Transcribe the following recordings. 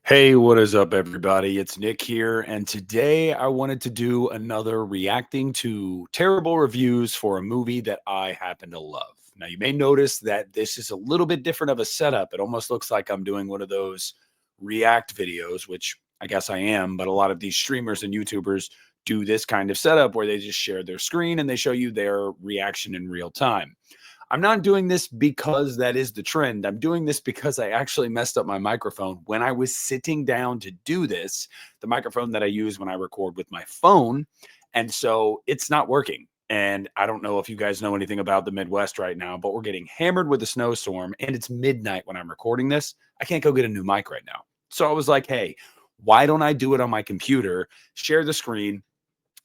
Hey, what is up, everybody? It's Nick here, and today I wanted to do another reacting to terrible reviews for a movie that I happen to love. Now, you may notice that this is a little bit different of a setup. It almost looks like I'm doing one of those react videos, which I guess I am, but a lot of these streamers and YouTubers do this kind of setup where they just share their screen and they show you their reaction in real time. I'm not doing this because that is the trend. I'm doing this because I actually messed up my microphone when I was sitting down to do this, the microphone that I use when I record with my phone. And so it's not working. And I don't know if you guys know anything about the Midwest right now, but we're getting hammered with a snowstorm and it's midnight when I'm recording this. I can't go get a new mic right now. So I was like, hey, why don't I do it on my computer, share the screen,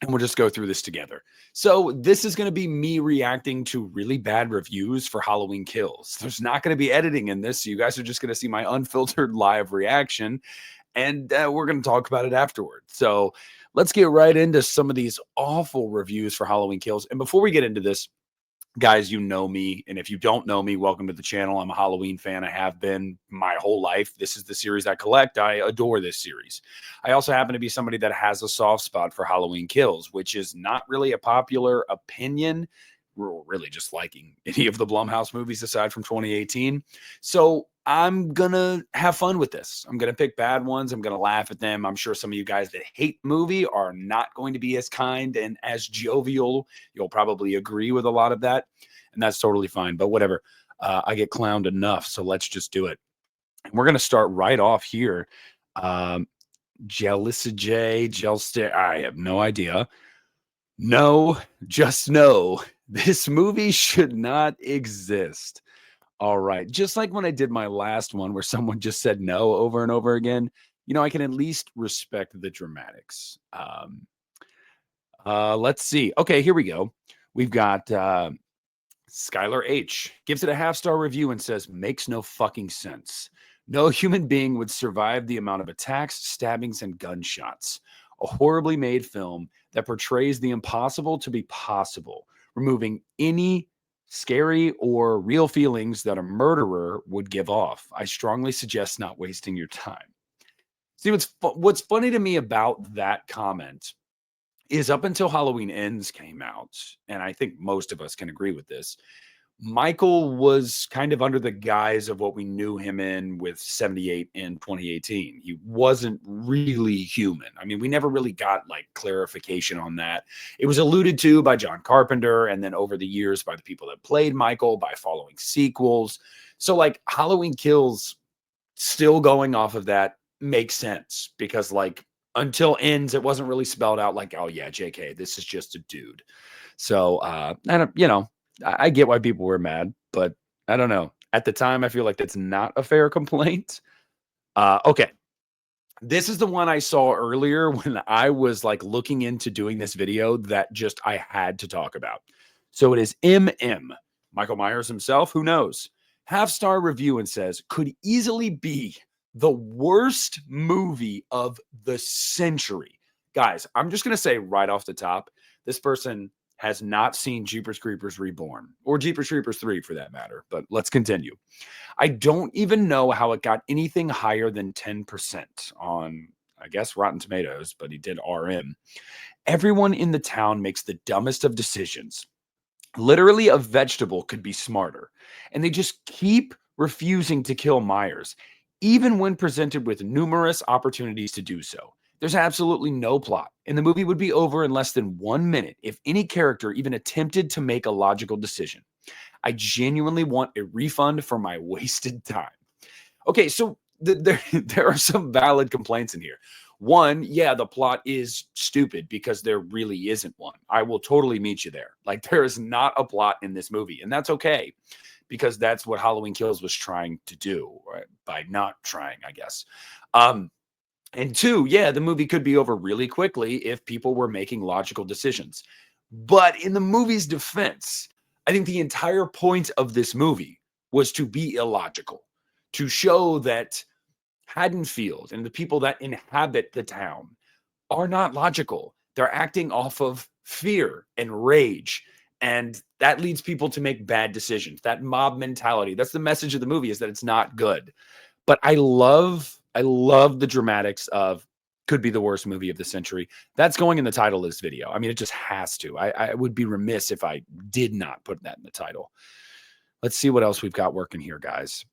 and we'll just go through this together. So this is going to be me reacting to really bad reviews for Halloween Kills. There's not going to be editing in this. So you guys are just going to see my unfiltered live reaction, and we're going to talk about it afterward. So let's get right into some of these awful reviews for Halloween Kills. And before we get into this, guys, you know me. And if you don't know me, welcome to the channel. I'm a Halloween fan. I have been my whole life. This is the series I collect. I adore this series. I also happen to be somebody that has a soft spot for Halloween Kills, which is not really a popular opinion. We're really just liking any of the Blumhouse movies aside from 2018. So I'm going to have fun with this. I'm going to pick bad ones. I'm going to laugh at them. I'm sure some of you guys that hate the movie are not going to be as kind and as jovial. You'll probably agree with a lot of that, and that's totally fine. But whatever. I get clowned enough, so let's just do it. And we're going to start right off here. Um, Jelissa J, Jelster, I have no idea. No, just no. This movie should not exist. All right. Just like when I did my last one where someone just said no over and over again, I can at least respect the dramatics. Let's see. Okay, here we go. We've got Skylar H gives it a half-star review and says, makes no fucking sense. No human being would survive the amount of attacks, stabbings, and gunshots. A horribly made film that portrays the impossible to be possible, removing any scary or real feelings that a murderer would give off. I strongly suggest not wasting your time. See, what's funny to me about that comment is up until Halloween Ends came out, and I think most of us can agree with this, Michael was kind of under the guise of what we knew him in with 78 in 2018. He wasn't really human. I mean, we never really got like clarification on that. It was alluded to by John Carpenter and then over the years by the people that played Michael, by following sequels. So like Halloween Kills, still going off of that, makes sense because like until Ends, it wasn't really spelled out like, oh yeah, JK, this is just a dude. So I don't, I get why people were mad, but I don't know. At the time, I feel like that's not a fair complaint. Okay. This is the one I saw earlier when I was like looking into doing this video that just I had to talk about. So it is MM, Michael Myers himself. Who knows? Half-star review and says, could easily be the worst movie of the century. Guys, I'm just going to say right off the top, this person has not seen Jeepers Creepers Reborn or Jeepers Creepers 3 for that matter, but let's continue. I don't even know how it got anything higher than 10% on, I guess, Rotten Tomatoes, but he did RM. Everyone in the town makes the dumbest of decisions. Literally, a vegetable could be smarter, and they just keep refusing to kill Myers, even when presented with numerous opportunities to do so. There's absolutely no plot, and the movie would be over in less than 1 minute if any character even attempted to make a logical decision. I genuinely want a refund for my wasted time. Okay, so there are some valid complaints in here. One, yeah, the plot is stupid because there really isn't one. I will totally meet you there. Like, there is not a plot in this movie, and that's okay because that's what Halloween Kills was trying to do, right? By not trying, I guess. And two, yeah, the movie could be over really quickly if people were making logical decisions. But in the movie's defense, I think the entire point of this movie was to be illogical, to show that Haddonfield and the people that inhabit the town are not logical. They're acting off of fear and rage. And that leads people to make bad decisions. That mob mentality. That's the message of the movie, is that it's not good. But I love I love the dramatics of could be the worst movie of the century. That's going in the title of this video. I mean, it just has to. I would be remiss if I did not put that in the title. Let's see what else we've got working here, guys.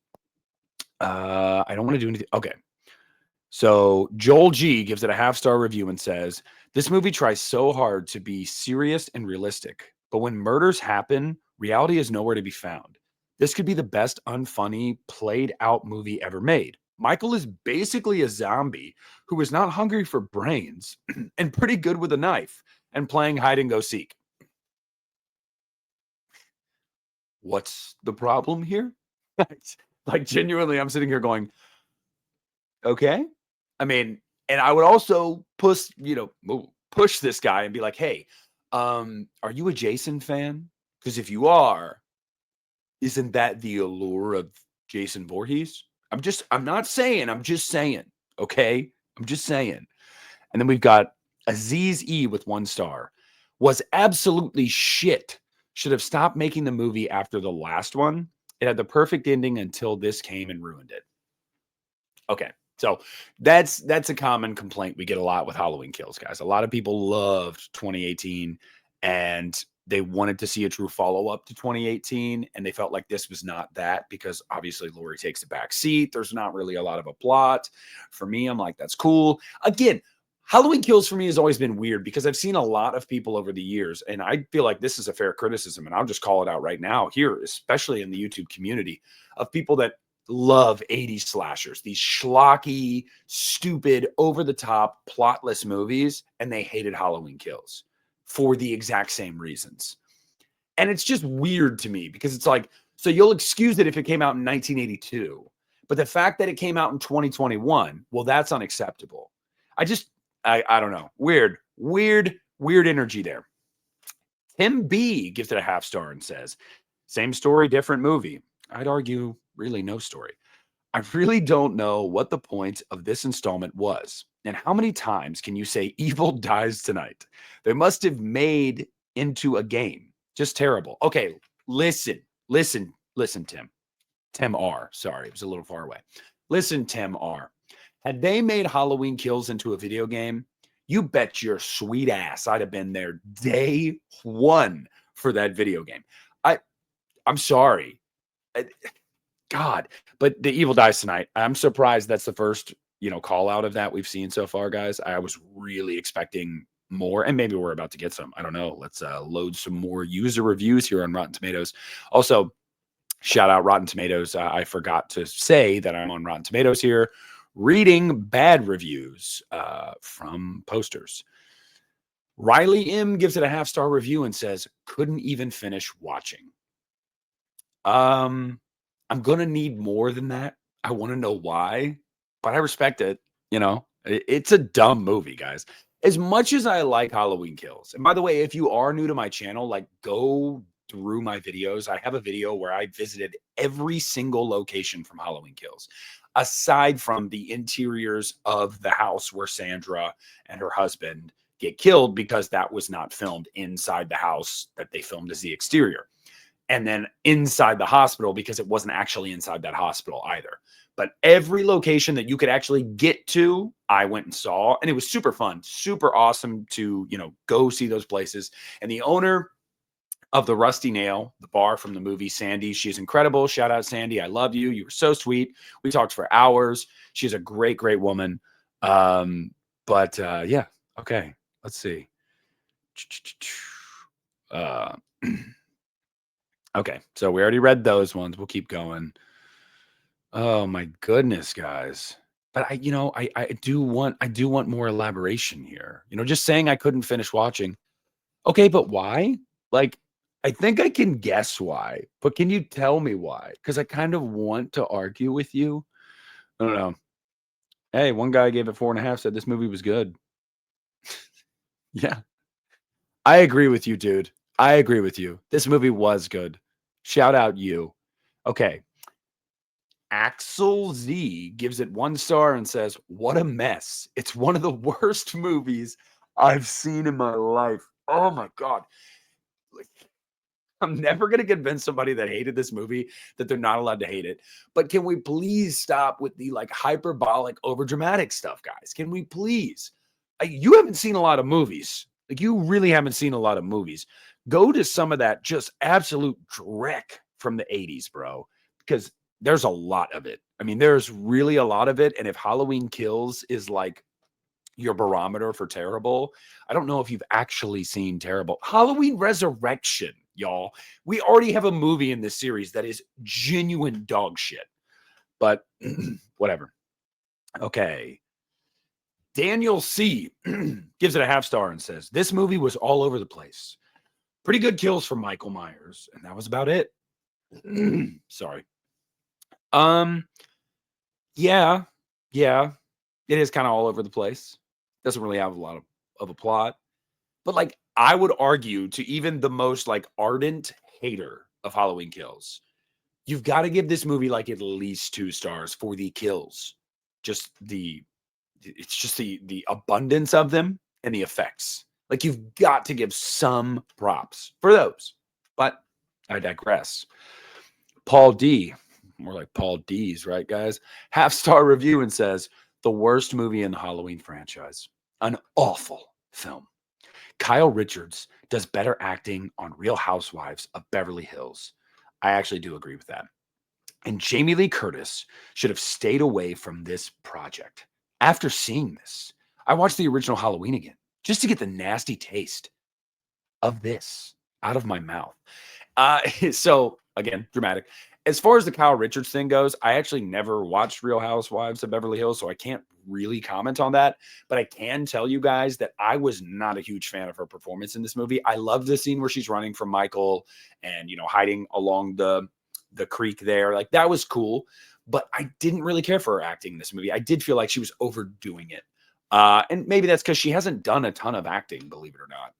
I don't want to do anything. Okay. So Joel G gives it a half-star review and says, this movie tries so hard to be serious and realistic, but when murders happen, reality is nowhere to be found. This could be the best unfunny, played out movie ever made. Michael is basically a zombie who is not hungry for brains and pretty good with a knife and playing hide and go seek. What's the problem here? Like, genuinely, I'm sitting here going, okay. I mean, and I would also push this guy and be like, hey, are you a Jason fan? Because if you are, isn't that the allure of Jason Voorhees? I'm not saying, I'm just saying, okay? I'm just saying. And then we've got Aziz E with 1 star. Was absolutely shit. Should have stopped making the movie after the last one. It had the perfect ending until this came and ruined it. Okay. So that's a common complaint we get a lot with Halloween Kills, guys. A lot of people loved 2018 and they wanted to see a true follow-up to 2018, and they felt like this was not that because obviously Laurie takes the back seat. There's not really a lot of a plot. For me, I'm like, that's cool. Again, Halloween Kills for me has always been weird because I've seen a lot of people over the years, and I feel like this is a fair criticism, and I'll just call it out right now here, especially in the YouTube community, of people that love 80s slashers, these schlocky, stupid, over-the-top, plotless movies, and they hated Halloween Kills for the exact same reasons. And it's just weird to me because it's like, so you'll excuse it if it came out in 1982, but the fact that it came out in 2021, well, that's unacceptable. I don't know. Weird energy there. Tim B gives it a half-star and says, same story, different movie. I'd argue really no story. I really don't know what the point of this installment was. And how many times can you say evil dies tonight? They must have made into a game. Just terrible. Okay, listen, Tim. Tim R. Sorry, it was a little far away. Listen, Tim R. Had they made Halloween Kills into a video game, you bet your sweet ass I'd have been there day one for that video game. I'm sorry. God, but the evil dies tonight. I'm surprised that's the first, call out of that we've seen so far, guys. I was really expecting more, and maybe we're about to get some. I don't know. Let's load some more user reviews here on Rotten Tomatoes. Also, shout out Rotten Tomatoes. I forgot to say that I'm on Rotten Tomatoes here, reading bad reviews from posters. Riley M gives it a half-star review and says, couldn't even finish watching. I'm going to need more than that. I want to know why, but I respect it. It's a dumb movie, guys. As much as I like Halloween Kills, and by the way, if you are new to my channel, like go through my videos. I have a video where I visited every single location from Halloween Kills, aside from the interiors of the house where Sandra and her husband get killed, because that was not filmed inside the house that they filmed as the exterior. And then inside the hospital, because it wasn't actually inside that hospital either. But every location that you could actually get to, I went and saw, and it was super fun, super awesome to, go see those places. And the owner of the Rusty Nail, the bar from the movie, Sandy, she's incredible. Shout out, Sandy. I love you. You were so sweet. We talked for hours. She's a great, great woman. Yeah. Okay. Let's see. Okay, so we already read those ones. We'll keep going. Oh my goodness, guys. But I do want more elaboration here. Just saying I couldn't finish watching. Okay, but why? Like, I think I can guess why, but can you tell me why? Because I kind of want to argue with you. I don't know. Hey, one guy gave it 4.5, said this movie was good. Yeah. I agree with you, dude. I agree with you. This movie was good. Shout out you. Okay. Axel Z gives it 1 star and says, what a mess. It's one of the worst movies I've seen in my life. Oh my God. I'm never going to convince somebody that hated this movie that they're not allowed to hate it. But can we please stop with the like hyperbolic, overdramatic stuff, guys? Can we please? You haven't seen a lot of movies. Like, you really haven't seen a lot of movies. Go to some of that just absolute dreck from the 80s, bro, because there's a lot of it. I mean, there's really a lot of it. And if Halloween Kills is like your barometer for terrible, I don't know if you've actually seen terrible. Halloween Resurrection, y'all. We already have a movie in this series that is genuine dog shit. But whatever. Okay. Daniel C. gives it a half star and says, this movie was all over the place. Pretty good kills from Michael Myers. And that was about it. Sorry. Yeah. It is kind of all over the place. Doesn't really have a lot of a plot. But like, I would argue to even the most like ardent hater of Halloween Kills, you've got to give this movie like at least 2 stars for the kills. It's just the abundance of them and the effects. Like, you've got to give some props for those. But I digress. Paul D, more like Paul D's, right, guys? Half-star review and says, the worst movie in the Halloween franchise. An awful film. Kyle Richards does better acting on Real Housewives of Beverly Hills. I actually do agree with that. And Jamie Lee Curtis should have stayed away from this project. After seeing this, I watched the original Halloween again just to get the nasty taste of this out of my mouth. So, again, dramatic. As far as the Kyle Richards thing goes, I actually never watched Real Housewives of Beverly Hills, so I can't really comment on that. But I can tell you guys that I was not a huge fan of her performance in this movie. I love the scene where she's running from Michael and, hiding along the creek there. Like, that was cool. But I didn't really care for her acting in this movie. I did feel like she was overdoing it. And maybe that's because she hasn't done a ton of acting, believe it or not.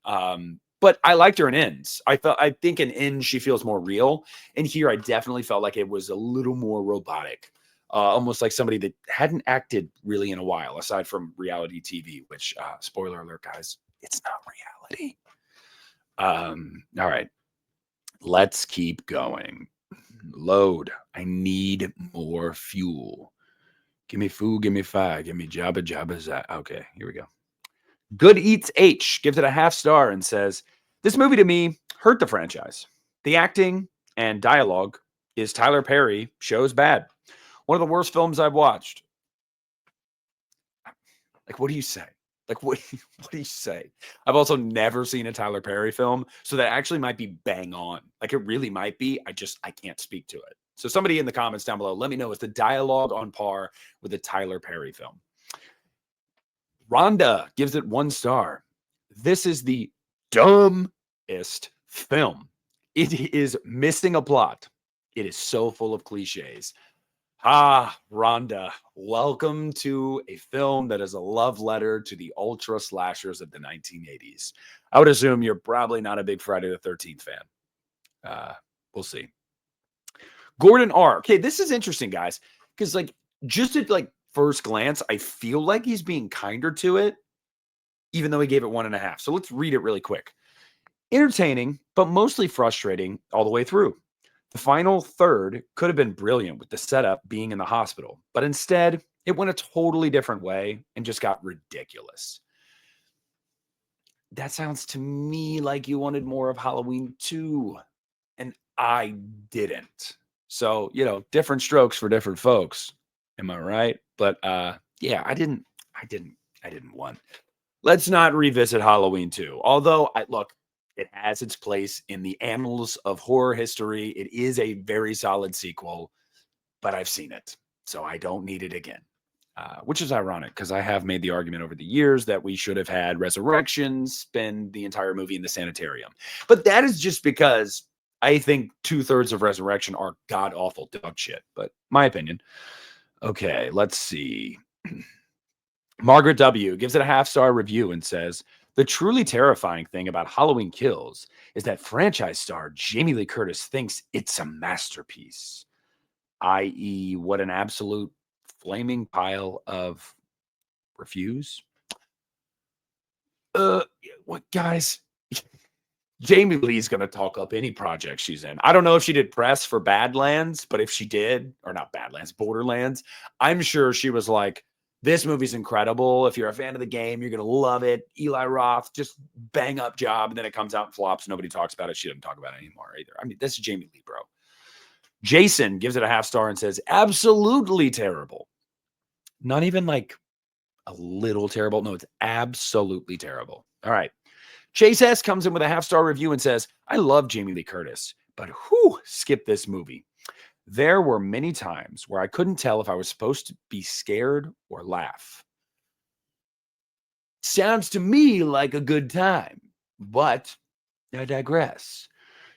But I liked her in Ends. I think in Ends she feels more real. And here I definitely felt like it was a little more robotic. Almost like somebody that hadn't acted really in a while, aside from reality TV, which, spoiler alert, guys, it's not reality. All right. Let's keep going. Load. I need more fuel. Give me food, give me fire, give me jabba jabba zat. Okay, here we go. Good Eats H gives it a half star and says, this movie to me hurt the franchise. The acting and dialogue is Tyler Perry shows bad. One of the worst films I've watched. Like, what do you say? Like, what do you say? I've also never seen a Tyler Perry film, so that actually might be bang on. Like, it really might be. I can't speak to it. So somebody in the comments down below, let me know, is the dialogue on par with a Tyler Perry film? Rhonda gives it 1 star. This is the dumbest film. It is missing a plot. It is so full of cliches. Rhonda, welcome to a film that is a love letter to the ultra slashers of the 1980s. I would assume you're probably not a big Friday the 13th fan. We'll see. Gordon R. Okay, this is interesting, guys, because like just at like first glance, I feel like he's being kinder to it, even though he gave it 1.5. So let's read it really quick. Entertaining, but mostly frustrating all the way through. The final third could have been brilliant with the setup being in the hospital, but instead it went a totally different way and just got ridiculous. That sounds to me like you wanted more of Halloween 2, and I didn't. So, different strokes for different folks. Am I right? But yeah, I didn't want. Let's not revisit Halloween 2. Although it has its place in the annals of horror history. It is a very solid sequel, but I've seen it, so I don't need it again. Which is ironic because I have made the argument over the years that we should have had Resurrection spend the entire movie in the sanitarium. But that is just because I think 2/3 of Resurrection are god-awful dog shit, but my opinion. Okay, let's see. Margaret W. gives it a half-star review and says, the truly terrifying thing about Halloween Kills is that franchise star Jamie Lee Curtis thinks it's a masterpiece, i.e., what an absolute flaming pile of refuse. What, guys? Jamie Lee's going to talk up any project she's in. I don't know if she did press for Badlands, but if she did, or not Badlands, Borderlands, I'm sure she was like, this movie's incredible. If you're a fan of the game, you're going to love it. Eli Roth, just bang up job. And then it comes out and flops. Nobody talks about it. She doesn't talk about it anymore either. I mean, this is Jamie Lee, bro. Jason gives it a half star and says, absolutely terrible. Not even like a little terrible. No, it's absolutely terrible. All right. Chase S comes in with a half-star review and says, I love Jamie Lee Curtis, but skip this movie. There were many times where I couldn't tell if I was supposed to be scared or laugh. Sounds to me like a good time, but I digress.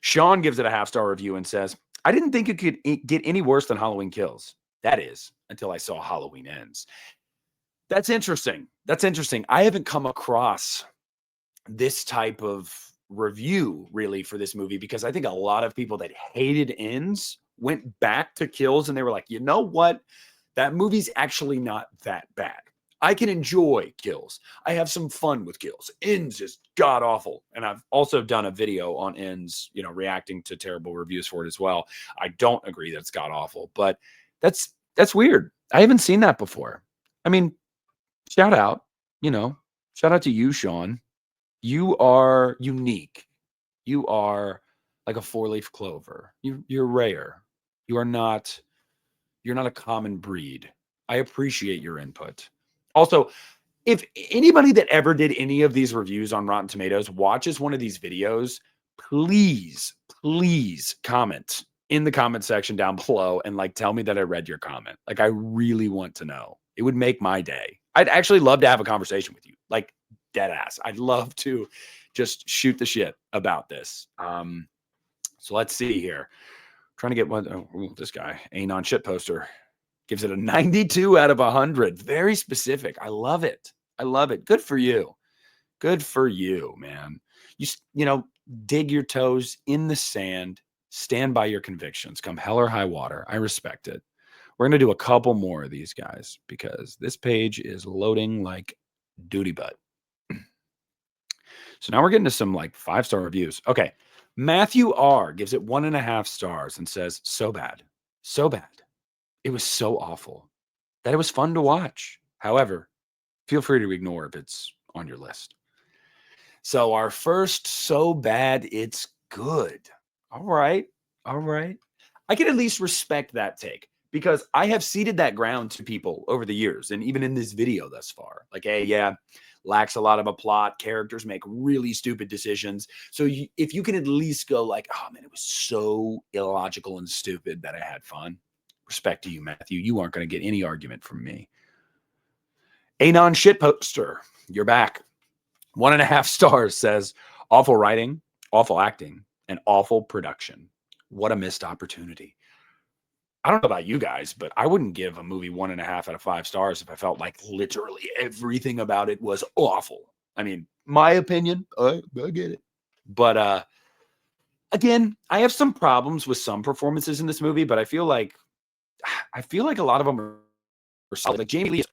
Sean gives it a half-star review and says, I didn't think it could get any worse than Halloween Kills. That is, until I saw Halloween Ends. That's interesting. That's interesting. I haven't come across this type of review really for this movie because I think a lot of people that hated Ends went back to Kills and they were like, you know what? That movie's actually not that bad. I can enjoy Kills. I have some fun with Kills. Ends is god awful. And I've also done a video on Ends, reacting to terrible reviews for it as well. I don't agree that it's god awful, but that's weird. I haven't seen that before. I mean, shout out to you, Sean. You are unique. You are like a four-leaf clover. You're rare. You're not a common breed. I appreciate your input. Also, if anybody that ever did any of these reviews on Rotten Tomatoes watches one of these videos, please comment in the comment section down below and tell me that I read your comment. I really want to know. It would make my day. I'd actually love to have a conversation with you. Dead ass. I'd love to just shoot the shit about this. So let's see here. Trying to get one. This guy, Anon shit poster, gives it a 92 out of 100. Very specific. I love it. Good for you. Good for you, man. You dig your toes in the sand. Stand by your convictions. Come hell or high water. I respect it. We're going to do a couple more of these guys because this page is loading like duty butt. So now we're getting to some 5-star reviews. Okay. Matthew R gives it 1.5 stars and says, so bad. So bad. It was so awful that it was fun to watch. However, feel free to ignore if it's on your list. So our first so bad it's good. All right. I can at least respect that take because I have ceded that ground to people over the years and even in this video thus far. Hey, yeah, lacks a lot of a plot. Characters make really stupid decisions. So if you can at least go oh man, it was so illogical and stupid that I had fun. Respect to you, Matthew. You aren't going to get any argument from me. Anon shit poster, you're back. 1.5 stars says awful writing, awful acting, and awful production. What a missed opportunity. I don't know about you guys, but I wouldn't give a movie 1.5 out of 5 stars if I felt like literally everything about it was awful. I mean, my opinion, I get it. But again, I have some problems with some performances in this movie, but I feel like a lot of them are solid. Jamie Lee is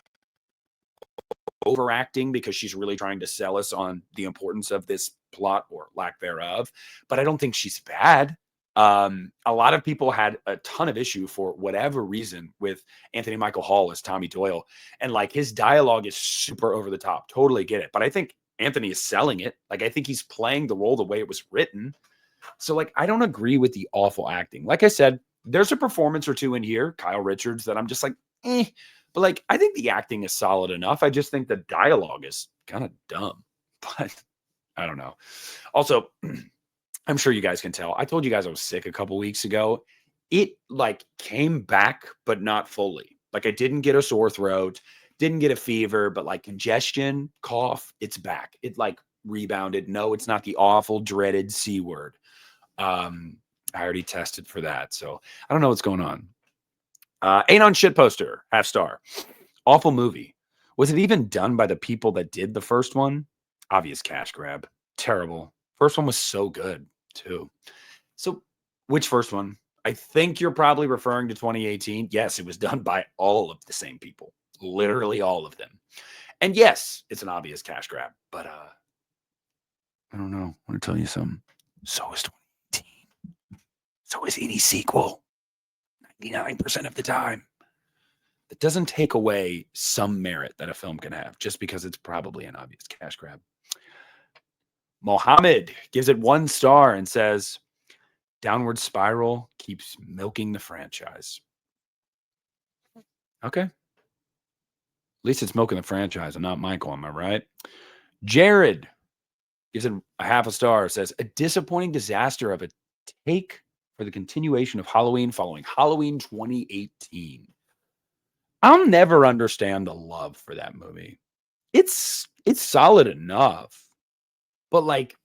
overacting because she's really trying to sell us on the importance of this plot or lack thereof. But I don't think she's bad. A lot of people had a ton of issue for whatever reason with Anthony Michael Hall as Tommy Doyle. And his dialogue is super over the top. Totally get it. But I think Anthony is selling it. I think he's playing the role the way it was written. So I don't agree with the awful acting. Like I said, there's a performance or two in here, Kyle Richards, that I'm just eh. But I think the acting is solid enough. I just think the dialogue is kind of dumb. But I don't know. Also, I'm sure you guys can tell. I told you guys I was sick a couple weeks ago. It came back, but not fully. I didn't get a sore throat, didn't get a fever, but congestion, cough, it's back. It rebounded. No, it's not the awful, dreaded C word. I already tested for that. So I don't know what's going on. Anon shit poster, half star. Awful movie. Was it even done by the people that did the first one? Obvious cash grab. Terrible. First one was so good too. So which first one? I think you're probably referring to 2018. Yes, it was done by all of the same people. Literally all of them. And yes, it's an obvious cash grab. But I don't know. I want to tell you something. So is 2018. So is any sequel. 99% of the time. It doesn't take away some merit that a film can have just because it's probably an obvious cash grab. Mohammed gives it 1 star and says, Downward Spiral keeps milking the franchise. Okay. At least it's milking the franchise and not Michael, am I right? Jared gives it a half a star, says, a disappointing disaster of a take for the continuation of Halloween following Halloween 2018. I'll never understand the love for that movie. It's solid enough, but like,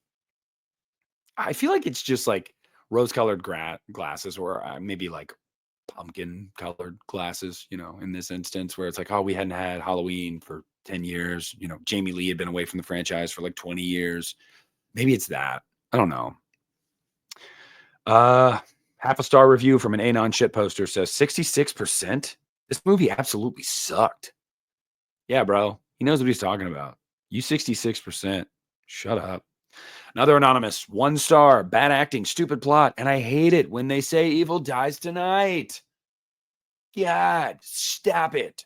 I feel like it's just like rose-colored glasses, or maybe like pumpkin-colored glasses. In this instance, where it's like, oh, we hadn't had Halloween for 10 years. Jamie Lee had been away from the franchise for like 20 years. Maybe it's that. I don't know. Half a star review from an Anon shit poster says 66%. This movie absolutely sucked. Yeah, bro. He knows what he's talking about. You 66%. Shut up. Another anonymous, 1 star, bad acting, stupid plot, and I hate it when they say evil dies tonight. God, stop it.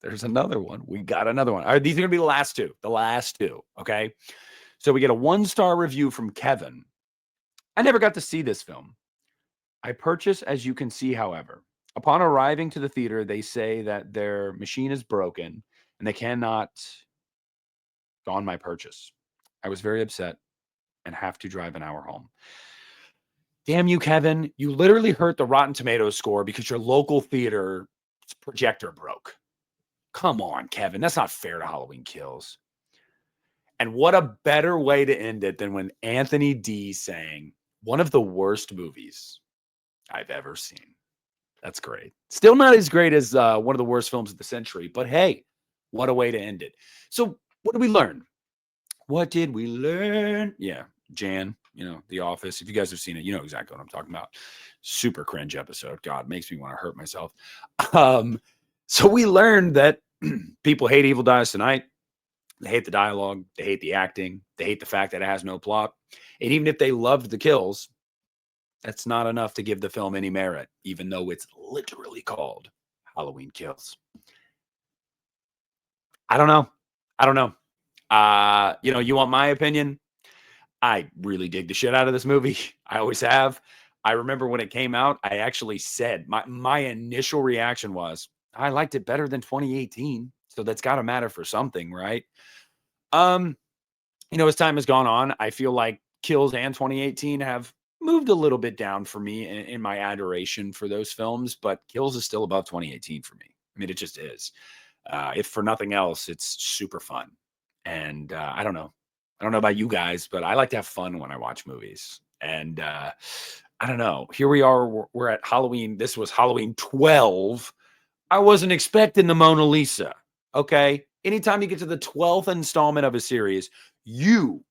There's another one. We got another one. All right, these are going to be the last two. The last two, okay? So we get a 1 star review from Kevin. I never got to see this film. I purchased, as you can see, however. Upon arriving to the theater, they say that their machine is broken and they cannot go on my purchase. I was very upset and have to drive an hour home. Damn you, Kevin. You literally hurt the Rotten Tomatoes score because your local theater projector broke. Come on, Kevin. That's not fair to Halloween Kills. And what a better way to end it than when Anthony D sang one of the worst movies I've ever seen. That's great. Still not as great as one of the worst films of the century, but hey, what a way to end it. So what did we learn? What did we learn? Yeah, Jan, The Office. If you guys have seen it, you know exactly what I'm talking about. Super cringe episode. God, makes me want to hurt myself. So we learned that people hate Evil Dies Tonight. They hate the dialogue. They hate the acting. They hate the fact that it has no plot. And even if they loved the kills, that's not enough to give the film any merit, even though it's literally called Halloween Kills. I don't know. You want my opinion? I really dig the shit out of this movie. I always have. I remember when it came out, I actually said my initial reaction was, I liked it better than 2018. So that's got to matter for something, right? As time has gone on, I feel like Kills and 2018 have moved a little bit down for me in my adoration for those films, but Kills is still above 2018 for me. I mean, it just is. If for nothing else, it's super fun. And I don't know. I don't know about you guys, but I like to have fun when I watch movies. And I don't know. Here we are. We're at Halloween. This was Halloween 12. I wasn't expecting the Mona Lisa. Okay. Anytime you get to the 12th installment of a series, you,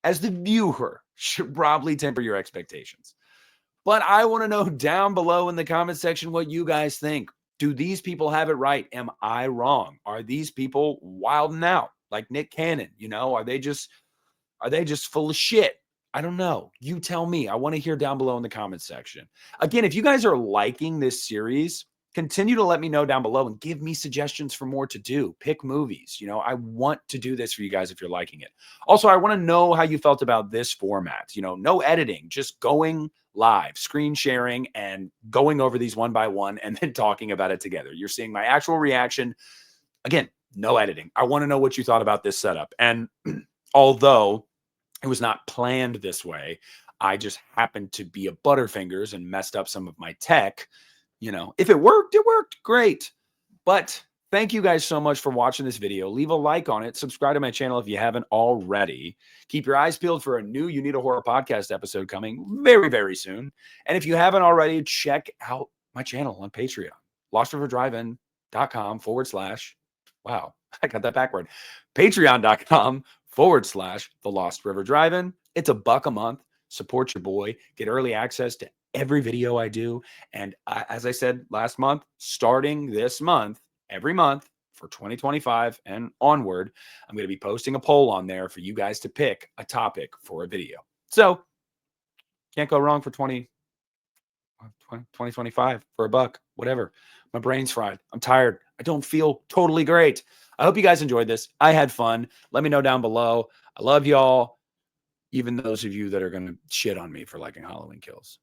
as the viewer, should probably temper your expectations. But I want to know down below in the comment section what you guys think. Do these people have it right? Am I wrong? Are these people wilding out like Nick Cannon? Are they just full of shit? I don't know. You tell me. I want to hear down below in the comment section. Again, if you guys are liking this series, continue to let me know down below and give me suggestions for more to do. Pick movies. I want to do this for you guys if you're liking it. Also, I want to know how you felt about this format. No editing, just going live, screen sharing, and going over these one by one and then talking about it together. You're seeing my actual reaction. Again, no editing. I want to know what you thought about this setup. And although it was not planned this way, I just happened to be a Butterfingers and messed up some of my tech. If it worked, it worked. Great. But thank you guys so much for watching this video. Leave a like on it. Subscribe to my channel if you haven't already. Keep your eyes peeled for a new You Need a Horror podcast episode coming very, very soon. And if you haven't already, check out my channel on Patreon. LostRiverDriveIn.com/ wow, I got that backward. Patreon.com/ The Lost River Drive-In. It's $1 a month. Support your boy. Get early access to every video I do. And as I said last month, starting this month, every month for 2025 and onward, I'm going to be posting a poll on there for you guys to pick a topic for a video. So can't go wrong for 2025 for a buck, whatever. My brain's fried. I'm tired. I don't feel totally great. I hope you guys enjoyed this. I had fun. Let me know down below. I love y'all, even those of you that are going to shit on me for liking Halloween Kills.